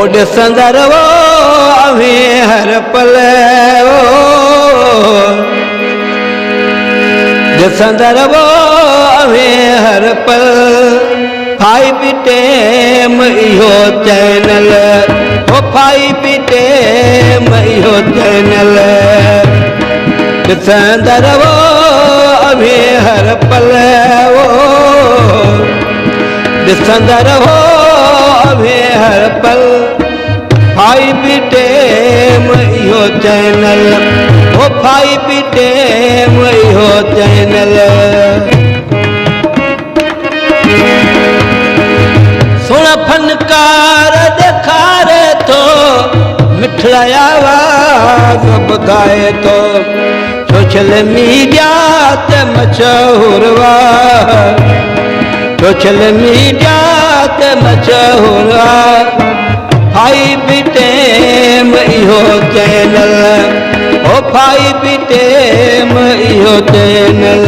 ॾिसंदड़ वो अवे हर पल ॾिसंदड़ वो अवे हर पल फाई बी टेम इहो चैनल हो फाई बी टेम इहो चैनल ॾिसंदड़ वो अवे हर पल ॾिसंदड़ वो अवे हर पल फाई बी टेम इहो चैनल हो फाई बी टेम इहो चैनल सुण फनकार ॾेखारे थो मिठड़ा आवाज़ ॿुधाए थो सोशल मीडिया ते मशहूर सोशल मीडिया ते मशहूर फाई बी टेम इहो चैनल ओ फाई बी टेम इहो चैनल